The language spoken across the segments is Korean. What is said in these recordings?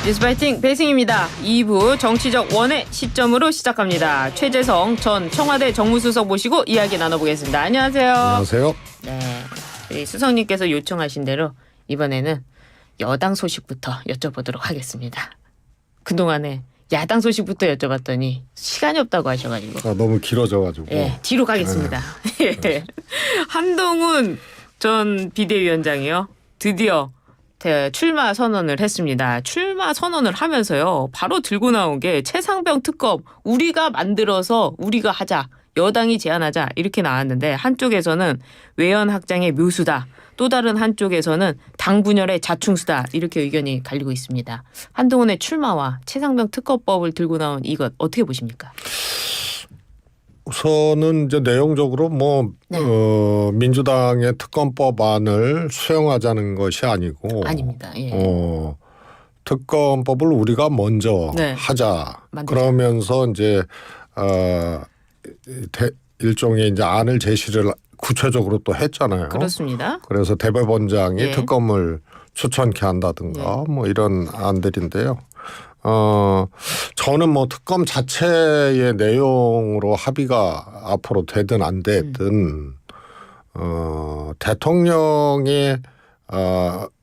뉴스파이팅 배승입니다. 2부 정치적 원의 시점으로 시작합니다. 최재성 전 청와대 정무수석 모시고 이야기 나눠보겠습니다. 안녕하세요. 안녕하세요. 네, 우리 수석님께서 요청하신 대로 이번에는 여당 소식부터 여쭤보도록 하겠습니다. 그동안에 야당 소식부터 여쭤봤더니 시간이 없다고 하셔가지고 너무 길어져가지고 뒤로 가겠습니다. 한동훈 전 비대위원장이요. 드디어 출마 선언을 했습니다. 출마 선언을 하면서요. 바로 들고 나온 게 최상병 특검 우리가 만들어서 우리가 하자. 여당이 제안하자 이렇게 나왔는데 한쪽에서는 외연 확장의 묘수다. 또 다른 한쪽에서는 당 분열의 자충수다. 이렇게 의견이 갈리고 있습니다. 한동훈의 출마와 최상병 특검법을 들고 나온 이것 어떻게 보십니까? 우선은 이제 내용적으로 민주당의 특검법안을 수용하자는 것이 아니고 아닙니다. 예. 특검법을 우리가 먼저 하자. 만들자. 그러면서 이제 일종의 이제 안을 제시를 구체적으로 또 했잖아요. 그렇습니다. 그래서 대법원장이 특검을 추천케 한다든가 뭐 이런 안들인데요. 저는 뭐 특검 자체의 내용으로 합의가 앞으로 되든 안 되든 대통령의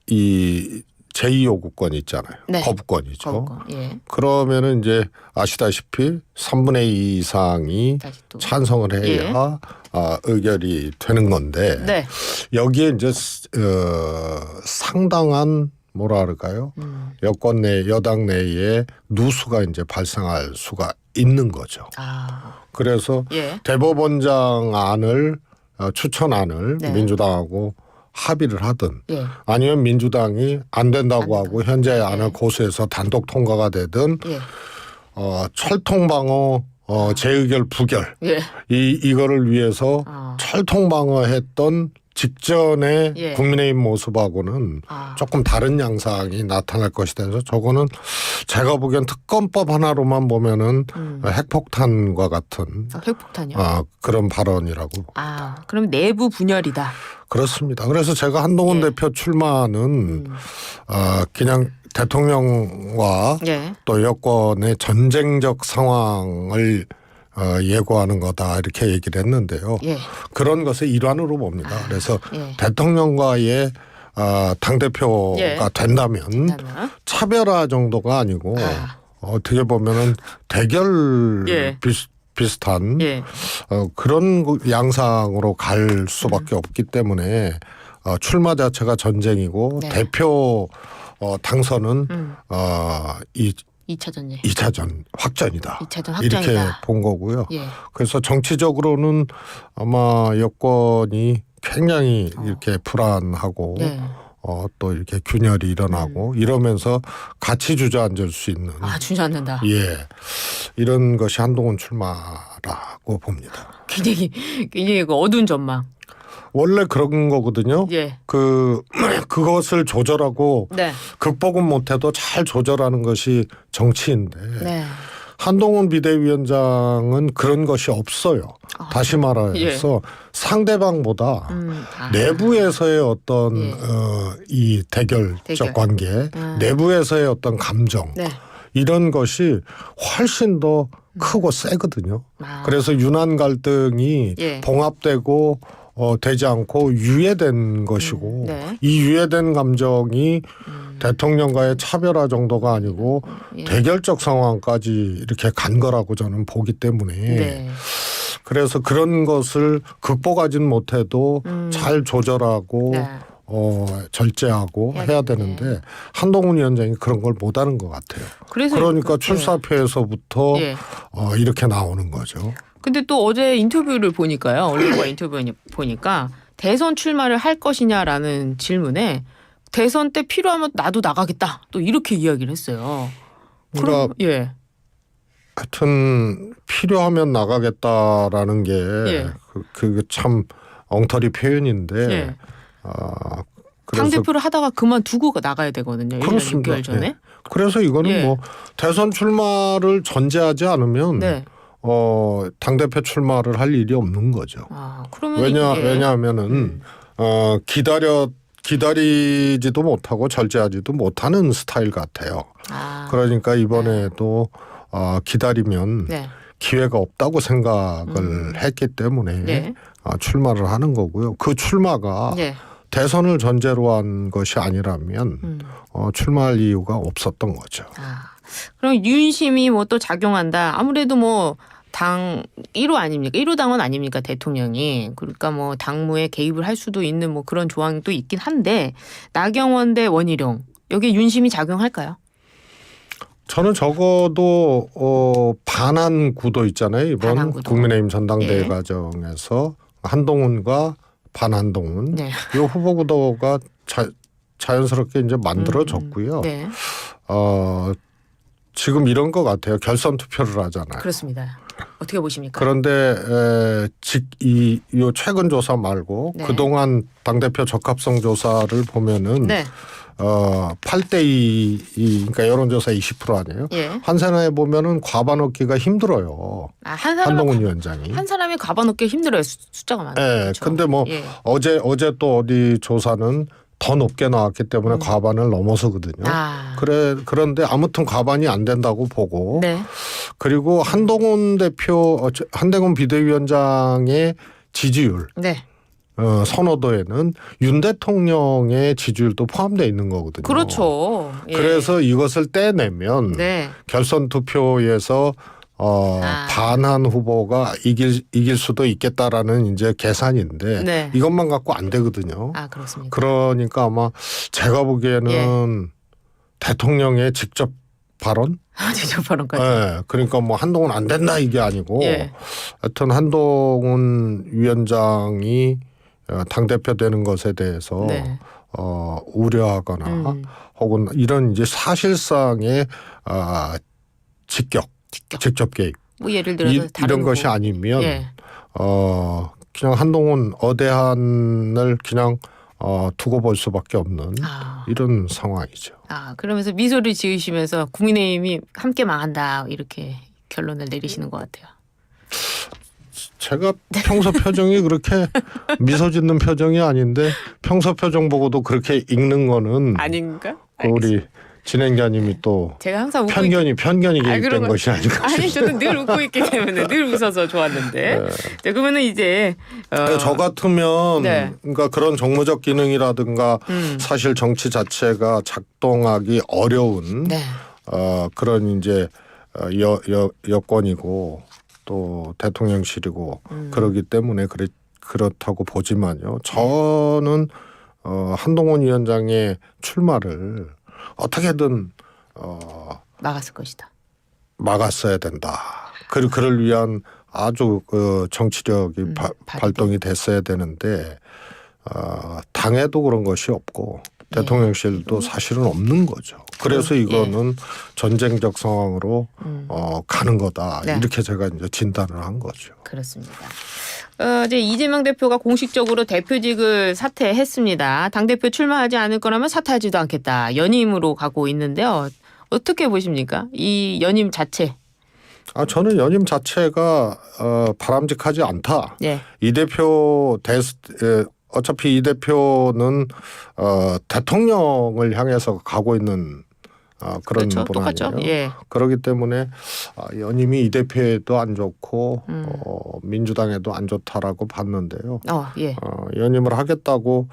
이 제2요구권 있잖아요. 거부권이죠. 거부권. 예. 그러면은 이제 아시다시피 3분의 2 이상이 찬성을 해야 의결이 되는 건데 여기에 이제 상당한 뭐라 그럴까요? 여권 내 여당 내에 누수가 이제 발생할 수가 있는 거죠. 그래서 대법원장 안을 추천안을 민주당하고 합의를 하든 아니면 민주당이 안 된다고 하고 현재 안을 고수해서 단독 통과가 되든 철통방어 재의결 부결 이거를 위해서 철통방어했던 직전의 국민의힘 모습하고는 조금 다른 양상이 나타날 것이다 해서 저거는 제가 보기엔 특검법 하나로만 보면은 핵폭탄과 같은 핵폭탄이요? 그런 발언이라고. 그럼 내부 분열이다. 그렇습니다. 그래서 제가 한동훈 대표 출마는 그냥 대통령과 또 여권의 전쟁적 상황을 예고하는 거다 이렇게 얘기를 했는데요. 그런 것의 일환으로 봅니다. 그래서 대통령과의 당대표가 된다면 차별화 정도가 아니고 어떻게 보면은 대결 비슷한 그런 양상으로 갈 수밖에 없기 때문에 출마 자체가 전쟁이고 대표 당선은 2차전 확전이다. 2차전 확전이다. 이렇게 본 거고요. 그래서 정치적으로는 아마 여권이 굉장히 이렇게 불안하고 또 이렇게 균열이 일어나고 이러면서 같이 주저앉을 수 있는. 주저앉는다. 이런 것이 한동훈 출마라고 봅니다. 굉장히 어두운 전망. 원래 그런 거거든요. 그것을 조절하고 극복은 못해도 잘 조절하는 것이 정치인데 한동훈 비대위원장은 그런 것이 없어요. 다시 말해서 상대방보다 내부에서의 어떤 이 대결적 관계, 내부에서의 어떤 감정 이런 것이 훨씬 더 크고 세거든요. 그래서 유난 갈등이 봉합되고 되지 않고 유예된 것이고 이 유예된 감정이 대통령과의 차별화 정도가 아니고 대결적 상황까지 이렇게 간 거라고 저는 보기 때문에 그래서 그런 것을 극복하진 못해도 잘 조절하고 절제하고 해야 되는데 한동훈 위원장이 그런 걸 못하는 것 같아요. 그러니까 출사표에서부터 이렇게 나오는 거죠. 근데 또 어제 인터뷰를 보니까요. 언론과 인터뷰 보니까 대선 출마를 할 것이냐라는 질문에 대선 때 필요하면 나도 나가겠다. 또 이렇게 이야기를 했어요. 그러니까 하여튼 필요하면 나가겠다라는 게 그 참 엉터리 표현인데 당대표를 하다가 그만두고 나가야 되거든요. 1년 6개월 전에. 그래서 이거는 뭐 대선 출마를 전제하지 않으면 당대표 출마를 할 일이 없는 거죠. 그러면 왜냐하면은 기다리지도 못하고 절제하지도 못하는 스타일 같아요. 그러니까 이번에도 기다리면 네. 기회가 없다고 생각을 했기 때문에 네. 출마를 하는 거고요. 그 출마가 네. 대선을 전제로 한 것이 아니라면 출마할 이유가 없었던 거죠. 그럼 윤심이 뭐 또 작용한다. 아무래도 뭐 당 1호 아닙니까? 1호 당원 아닙니까? 대통령이. 그러니까 뭐 당무에 개입을 할 수도 있는 뭐 그런 조항도 있긴 한데 나경원 대 원희룡 여기에 윤심이 작용할까요? 저는 적어도 반한 구도 있잖아요. 이번 반한 구도. 국민의힘 전당대회 예. 과정에서 한동훈과 반한동훈 네. 이 후보 구도가 자연스럽게 이제 만들어졌고요. 네. 지금 이런 것 같아요. 결선 투표를 하잖아요. 그렇습니다. 어떻게 보십니까? 그런데 이 최근 조사 말고 네. 그동안 당대표 적합성 조사를 보면은 네. 8대2 그러니까 여론조사 20% 아니에요. 예. 한산하에 보면은 과반 얻기가 힘들어요. 한동훈 위원장이. 한 사람이 과반 얻기 힘들어요. 숫자가 많아요. 예. 그렇죠? 근데 뭐 예. 어제 또 어디 조사는 더 높게 나왔기 때문에 과반을 넘어서거든요. 그런데 아무튼 과반이 안 된다고 보고 네. 그리고 한동훈 비대위원장의 지지율 네. 선호도에는 윤 대통령의 지지율도 포함되어 있는 거거든요. 그렇죠. 예. 그래서 이것을 떼내면 네. 결선 투표에서 반한 후보가 이길 수도 있겠다라는 이제 계산인데 네. 이것만 갖고 안 되거든요. 그렇습니까? 그러니까 아마 제가 보기에는 대통령의 직접 발언? 직접 발언까지. 네, 그러니까 뭐 한동훈 안 된다 이게 아니고 예. 하여튼 한동훈 위원장이 당대표 되는 것에 대해서 네. 우려하거나 혹은 이런 이제 사실상의 직접 개입 뭐 예를 들어서 이런 것이 아니면 예. 그냥 한동훈 어대한을 그냥 두고 볼 수밖에 없는 이런 상황이죠. 그러면서 미소를 지으시면서 국민의힘이 함께 망한다 이렇게 결론을 내리시는 것 같아요. 제가 평소 표정이 그렇게 미소 짓는 표정이 아닌데 평소 표정 보고도 그렇게 읽는 거는 아닌가? 우리 진행자님이 또 제가 항상 웃고 편견이 개입된 것이 아닌가 아니 저는 늘 웃고 있기 때문에 늘 웃어서 좋았는데. 네. 자, 그러면은 이제 저 같으면 네. 그러니까 그런 정무적 기능이라든가 사실 정치 자체가 작동하기 어려운 네. 그런 이제 여건이고 또 대통령실이고 그러기 때문에 그렇다고 보지만요. 저는 한동훈 위원장의 출마를 어떻게든 막았을 것이다. 막았어야 된다. 그를 위한 아주 정치력이 발동이 됐어야 되는데 당에도 그런 것이 없고 대통령실도 사실은 없는 거죠. 그래서 이거는 전쟁적 상황으로 가는 거다. 네. 이렇게 제가 이제 진단을 한 거죠. 그렇습니다. 이제 이재명 대표가 공식적으로 대표직을 사퇴했습니다. 당대표 출마하지 않을 거라면 사퇴하지도 않겠다. 연임으로 가고 있는데요. 어떻게 보십니까? 이 연임 자체. 저는 연임 자체가 바람직하지 않다. 네. 이 대표 어차피 이 대표는 대통령을 향해서 가고 있는 그런 그렇죠. 분 똑같죠. 아니에요. 예. 그렇기 때문에 연임이 이 대표에도 안 좋고 민주당에도 안 좋다라고 봤는데요. 예. 연임을 하겠다고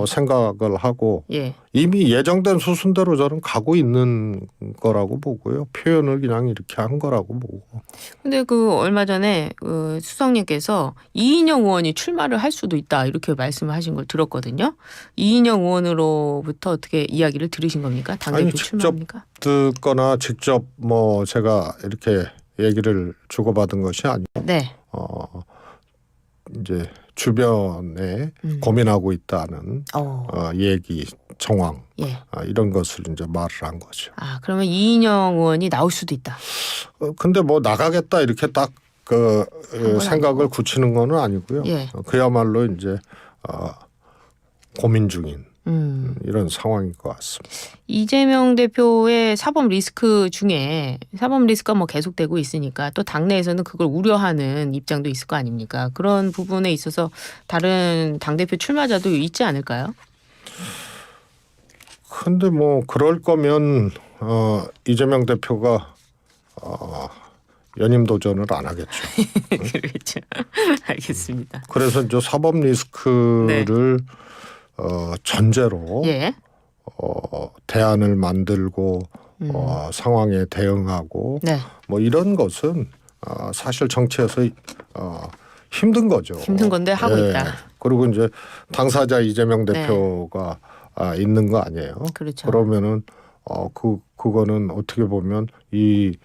생각을 하고 예. 이미 예정된 수순대로 저는 가고 있는 거라고 보고요. 표현을 그냥 이렇게 한 거라고 보고. 근데 얼마 전에 수석님께서 이인영 의원이 출마를 할 수도 있다 이렇게 말씀을 하신 걸 들었거든요. 이인영 의원으로부터 어떻게 이야기를 들으신 겁니까? 당대표 출마합니까? 듣거나 직접 뭐 제가 이렇게 얘기를 주고받은 것이 아니고 네. 이제 주변에 고민하고 있다는 얘기 정황 예. 이런 것을 이제 말을 한 거죠. 그러면 이인영 의원이 나올 수도 있다. 근데 뭐 나가겠다 이렇게 딱 생각을 아니고. 굳히는 거는 아니고요. 예. 그야말로 이제 고민 중인 이런 상황인 것 같습니다. 이재명 대표의 사법 리스크 중에 사법 리스크가 뭐 계속되고 있으니까 또 당내에서는 그걸 우려하는 입장도 있을 거 아닙니까? 그런 부분에 있어서 다른 당대표 출마자도 있지 않을까요? 근데 뭐 그럴 거면 이재명 대표가 연임 도전을 안 하겠죠. 그렇죠. 알겠습니다. 그래서 이제 사법 리스크를 전제로 예. 대안을 만들고 상황에 대응하고 네. 뭐 이런 것은 사실 정치에서 힘든 거죠. 힘든 건데 하고 있다. 그리고 이제 당사자 이재명 대표가 있는 거 아니에요. 그렇죠. 그러면은 그거는 어떻게 보면 이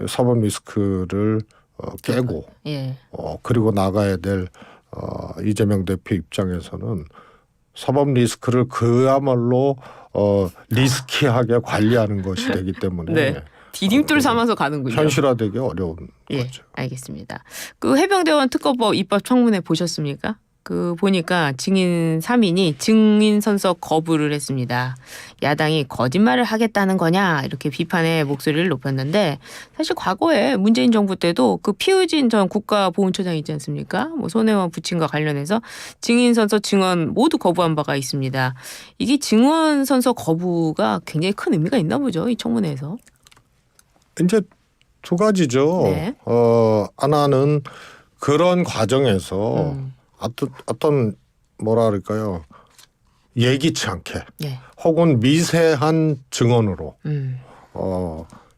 사법 리스크를 깨고 예. 그리고 나가야 될 이재명 대표 입장에서는 사법 리스크를 그야말로 리스키하게 관리하는 것이 되기 때문에 네. 디딤돌 삼아서 가는군요. 현실화되기 어려운 거죠. 알겠습니다. 그 해병대원 특검법 입법 청문회 보셨습니까? 그 보니까 증인 3인이 증인 선서 거부를 했습니다. 야당이 거짓말을 하겠다는 거냐 이렇게 비판의 목소리를 높였는데 사실 과거에 문재인 정부 때도 그 피우진 전 국가보훈처장 있지 않습니까? 뭐 손혜원 부친과 관련해서 증인 선서 증언 모두 거부한 바가 있습니다. 이게 증언 선서 거부가 굉장히 큰 의미가 있나 보죠, 이 청문회에서. 이제 두 가지죠. 네. 하나는 그런 과정에서 어떤 뭐라 그럴까요? 예기치 않게 혹은 미세한 증언으로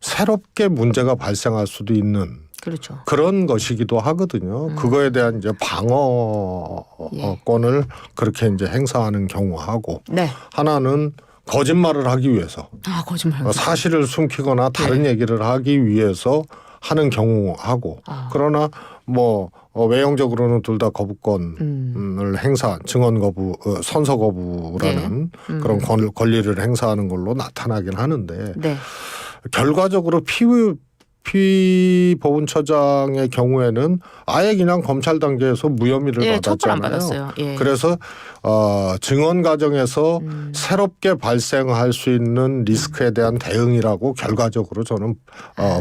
새롭게 문제가 발생할 수도 있는 그렇죠. 그런 것이기도 하거든요. 그거에 대한 이제 방어권을 그렇게 이제 행사하는 경우하고 하나는 거짓말을 하기 위해서 거짓말. 사실을 숨기거나 다른 얘기를 하기 위해서 하는 경우하고 그러나 뭐 외형적으로는 둘 다 거부권을 행사, 증언 거부, 선서 거부라는 그런 권리를 행사하는 걸로 나타나긴 하는데 결과적으로 피보훈처장의 경우에는 아예 그냥 검찰 단계에서 무혐의를 받았잖아요. 그래서 증언 과정에서 새롭게 발생할 수 있는 리스크에 대한 대응이라고 결과적으로 저는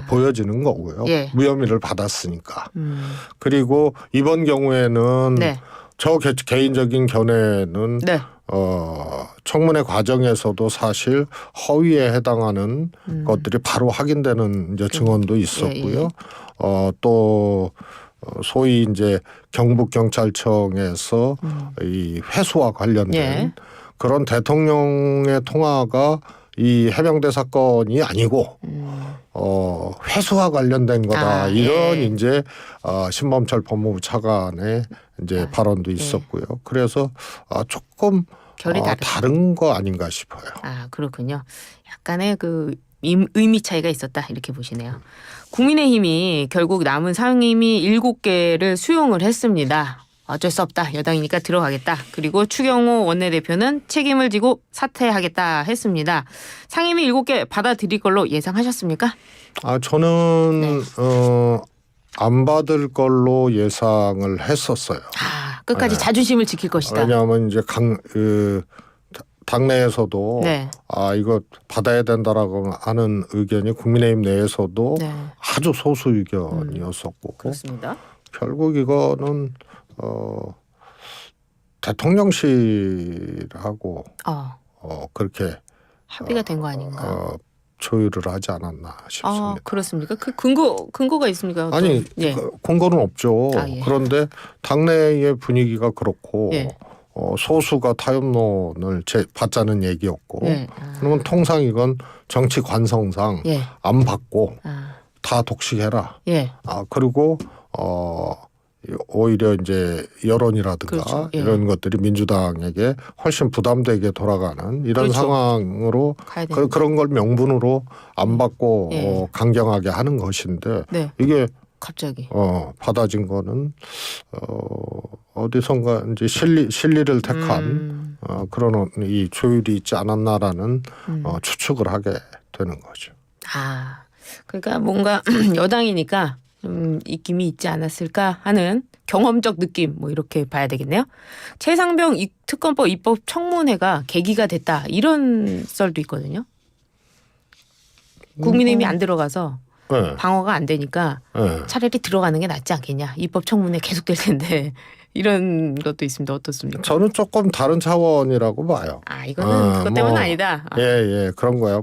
보여지는 거고요. 무혐의를 받았으니까. 그리고 이번 경우에는 저 개인적인 견해는 청문회 과정에서도 사실 허위에 해당하는 것들이 바로 확인되는 이제 증언도 있었고요. 또 소위 이제 경북경찰청에서 이 회수와 관련된 그런 대통령의 통화가 이 해병대 사건이 아니고 회수와 관련된 거다 이런 이제 신범철 법무부 차관의 이제 발언도 있었고요. 그래서 조금 결이 다른 거 아닌가 싶어요. 그렇군요. 약간의 그 의미 차이가 있었다 이렇게 보시네요. 국민의힘이 결국 남은 상임위 7개를 수용을 했습니다. 어쩔 수 없다. 여당이니까 들어가겠다. 그리고 추경호 원내대표는 책임을 지고 사퇴하겠다 했습니다. 상임위 7개 받아들일 걸로 예상하셨습니까? 저는 안 받을 걸로 예상을 했었어요. 끝까지 자존심을 지킬 것이다. 왜냐하면 이제 당내에서도 이거 받아야 된다라고 하는 의견이 국민의힘 내에서도 아주 소수 의견이었었고 그렇습니다. 결국 이거는 대통령실하고 그렇게 합의가 된 거 아닌가? 조율을 하지 않았나 싶습니다. 그렇습니까? 그 근거가 있습니까? 아니 근거는 없죠. 그런데 당내의 분위기가 그렇고 소수가 타협론을 받자는 얘기였고 그러면 통상 이건 정치 관성상 안 받고 다 독식해라. 그리고 오히려 이제 여론이라든가 이런 것들이 민주당에게 훨씬 부담되게 돌아가는 이런 상황으로 그런 걸 명분으로 안 받고 강경하게 하는 것인데 이게 갑자기 받아진 거는 어디선가 이제 실리를 택한 그런 이 조율이 있지 않았나라는 추측을 하게 되는 거죠. 그러니까 뭔가 여당이니까 좀 입김이 있지 않았을까 하는 경험적 느낌 뭐 이렇게 봐야 되겠네요. 최상병 특검법 입법 청문회가 계기가 됐다 이런 썰도 있거든요. 국민의힘이 안 들어가서 방어가 안 되니까 차라리 들어가는 게 낫지 않겠냐. 입법 청문회 계속될 텐데 이런 것도 있습니다. 어떻습니까? 저는 조금 다른 차원이라고 봐요. 이거는 그것 때문은 아니다. 예, 그런 거야.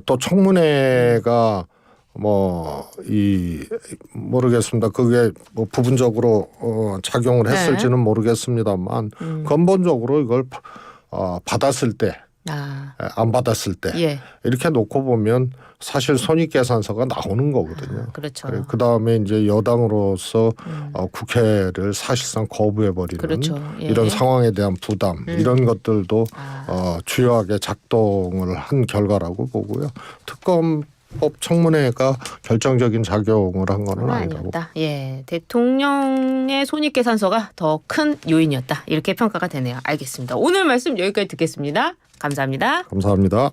또 청문회가 모르겠습니다. 그게 부분적으로 작용을 했을지는 모르겠습니다만 근본적으로 이걸 받았을 때, 안 받았을 때 이렇게 놓고 보면 사실 손익계산서가 나오는 거거든요. 그렇죠. 그 다음에 이제 여당으로서 국회를 사실상 거부해버리는 그렇죠. 이런 상황에 대한 부담 이런 것들도 주요하게 작동을 한 결과라고 보고요. 특검법 청문회가 결정적인 작용을 한 건 아니라고. 대통령의 손익계산서가 더 큰 요인이었다. 이렇게 평가가 되네요. 알겠습니다. 오늘 말씀 여기까지 듣겠습니다. 감사합니다. 감사합니다.